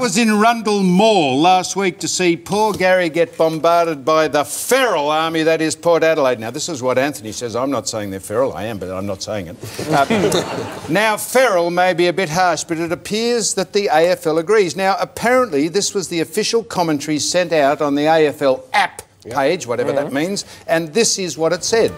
I was in Rundle Mall last week to see poor Gary get bombarded by the feral army that is Port Adelaide. Now, this is what Anthony says. I'm not saying they're feral. I am, but I'm not saying it. Now, feral may be a bit harsh, but it appears that the AFL agrees. Now, apparently, this was the official commentary sent out on the AFL app page, whatever that means, and this is what it said.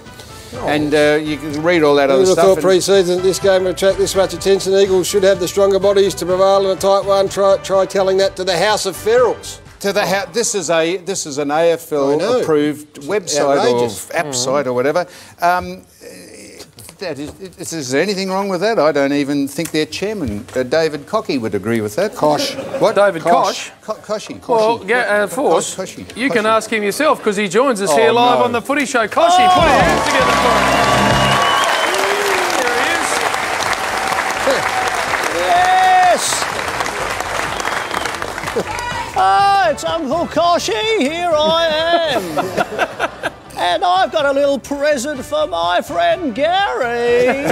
And you can read all that other stuff. I thought pre-season this game would attract this much attention. Eagles should have the stronger bodies to prevail in a tight one. Try telling that to the House of Ferals. To the this is an AFL approved website or app site or whatever. Is there anything wrong with that? I don't even think their chairman, David Koshy, would agree with that. Kosh. What? David Kosh? Koshy. Well, Force, Koshy. You can ask him yourself because he joins us here live on the Footy Show. Koshy, put your hands together for him. Here he is. Yes! It's Uncle Koshy. Here I am. And I've got a little present for my friend Gary. Don't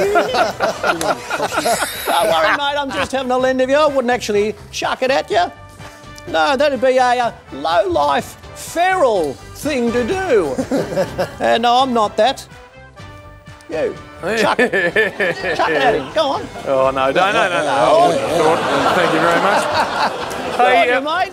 worry, mate, I'm just having a lend of you. I wouldn't actually chuck it at you. No, that'd be a low-life, feral thing to do. And no, I'm not that. You. Chuck it. Chuck it at him. Go on. Oh, no. Thank you very much. Hey, mate.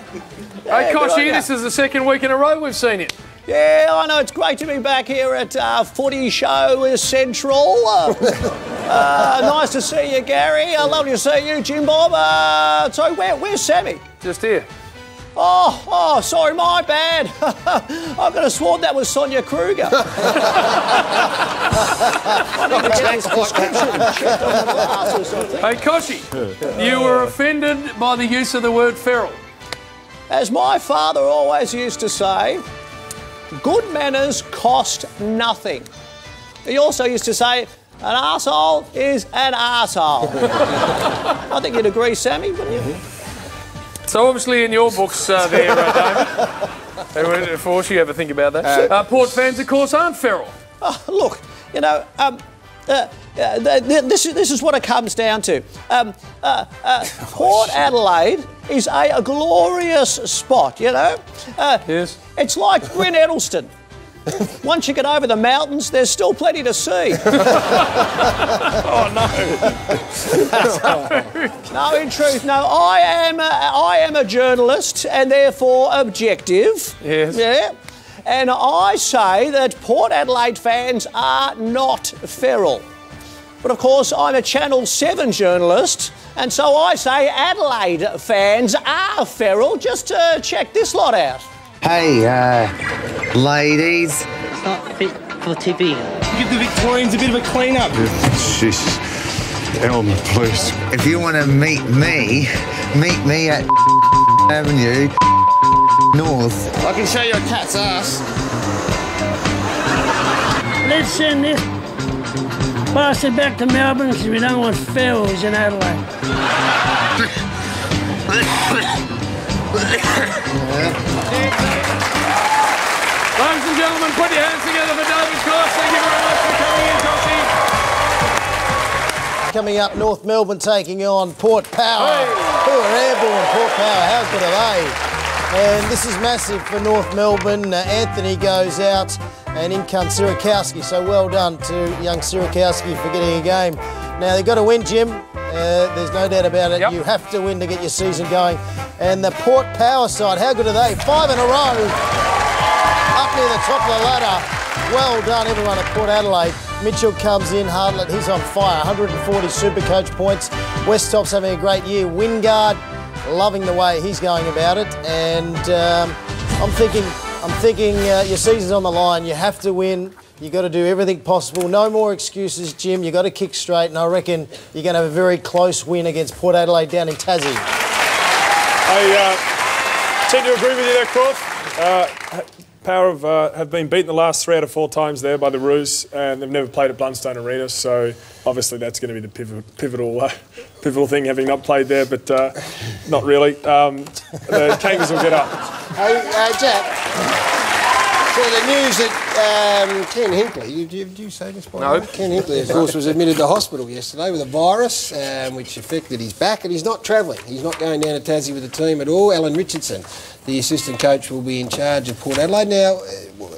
Hey, Koshy, this is the second week in a row we've seen you. Yeah, I know, it's great to be back here at Footy Show Central. Nice to see you, Gary. Lovely to see you, Jim Bob. So where's Sammy? Just here. Oh, sorry, my bad. I could have sworn that was Sonia Kruger. I need to get this prescription checked on the glass or something. Hey, Koshy, you were offended by the use of the word feral. As my father always used to say, good manners cost nothing. He also used to say, an arsehole is an arsehole. I think you'd agree, Sammy, wouldn't you? So obviously in your books there, David, Force, you ever think about that? Port fans, of course, aren't feral. Look, you know, this is what it comes down to. Port Adelaide is a glorious spot, you know. Yes. It's like Bryn Eddleston. Once you get over the mountains, there's still plenty to see. Oh, no. No, in truth, no. I am a journalist and therefore objective. Yes. Yeah. And I say that Port Adelaide fans are not feral. But of course, I'm a Channel 7 journalist, and so I say Adelaide fans are feral. Just to check this lot out. Hey, ladies. It's not fit for TV. Give the Victorians a bit of a clean-up. Jesus. Elmer, please. If you want to meet me at Avenue North. I can show you a cat's ass. Let's send this bastard back to Melbourne because we don't want ferals in Adelaide. Ladies and gentlemen, put your hands together for David Kosh. Thank you very much for coming in, Koshy. Coming up, North Melbourne taking on Port Power. Who are airborne, Port Power? How good are they? And this is massive for North Melbourne. Anthony goes out and in comes Sierakowski. So well done to young Sierakowski for getting a game. Now, they've got to win, Jim. There's no doubt about it. Yep. You have to win to get your season going. And the Port Power side, how good are they? 5 in a row. Up near the top of the ladder. Well done, everyone at Port Adelaide. Mitchell comes in, Hardlett, he's on fire. 140 Supercoach points. Westtop's having a great year. Wingard, loving the way he's going about it. And I'm thinking your season's on the line. You have to win. You've got to do everything possible. No more excuses, Jim. You've got to kick straight, and I reckon you're going to have a very close win against Port Adelaide down in Tassie. I tend to agree with you there, Corth. Power have been beaten the last 3 out of 4 times there by the Roos, and they've never played at Blundstone Arena, so obviously that's going to be the pivotal thing, having not played there, but not really. The Kangas will get up. Hey, Jack. So the news that Ken Hinkley, did you say this? No. Ken Hinkley, of course, was admitted to hospital yesterday with a virus which affected his back, and he's not travelling. He's not going down to Tassie with the team at all. Alan Richardson, the assistant coach, will be in charge of Port Adelaide. Now,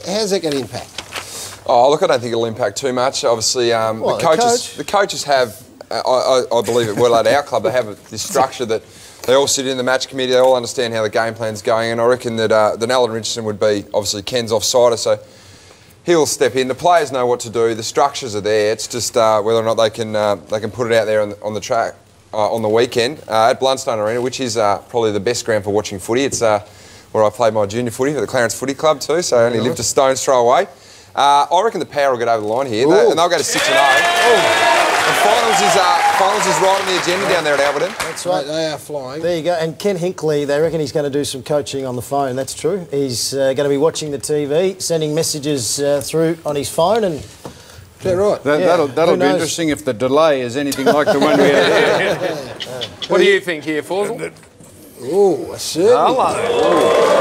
how's that going to impact? Oh, look, I don't think it'll impact too much. Obviously, the coaches have, I believe it well at our club, they have this structure that they all sit in the match committee, they all understand how the game plan's going, and I reckon that Alan Richardson would be, obviously Ken's offsider, so he'll step in. The players know what to do, the structures are there, it's just whether or not they can put it out there on the track on the weekend at Blundstone Arena, which is probably the best ground for watching footy. It's where I played my junior footy for the Clarence Footy Club too, so I only lived a stone's throw away. I reckon the Power will get over the line here, and they'll go to 6-0. The finals is right on the agenda down there at Alberton. That's right. They are flying. There you go. And Ken Hinkley, they reckon he's going to do some coaching on the phone. That's true. He's going to be watching the TV, sending messages through on his phone, and is that right? That'll be interesting if the delay is anything like the one we had here. What do you think here, Forsell? Oh, certainly. Hello?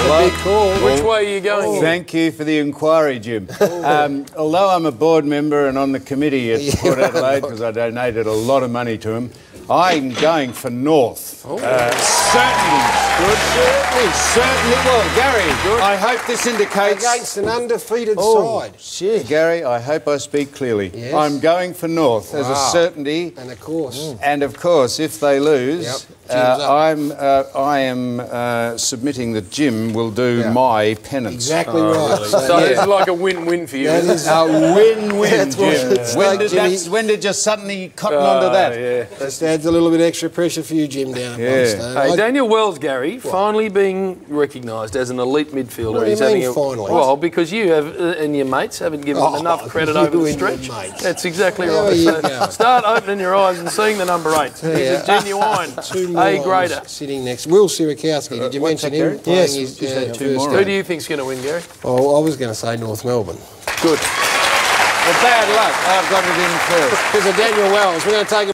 Big call. Which way are you going? Thank you for the inquiry, Jim. Although I'm a board member and on the committee at Port Adelaide, because I donated a lot of money to him, I'm going for North. Certainly. Good. Certainly. Well, Gary, good. I hope this indicates... Against an undefeated side. Shit. Gary, I hope I speak clearly. Yes. I'm going for North as a certainty. And of course. And of course, if they lose, I am submitting that Jim will do my penance. Exactly right. So it's like a win-win for you. That is a win-win, Jim. When did you suddenly cotton onto that? Yeah. Just adds a little bit extra pressure for you, Jim, down at Blundstone. Hey, Daniel Wells, Gary, finally being recognised as an elite midfielder. What do you mean, finally? Well, because you have and your mates haven't given him enough credit over the stretch. That's exactly right. So start opening your eyes and seeing the number 8. He's a genuine A-grader. Sitting next. Will Sirakowski, did you mention him? Yes. His, Who do you think's going to win, Gary? Oh, I was going to say North Melbourne. Good. Well, bad luck. I've got it in first. Because of Daniel Wells. We're going to take a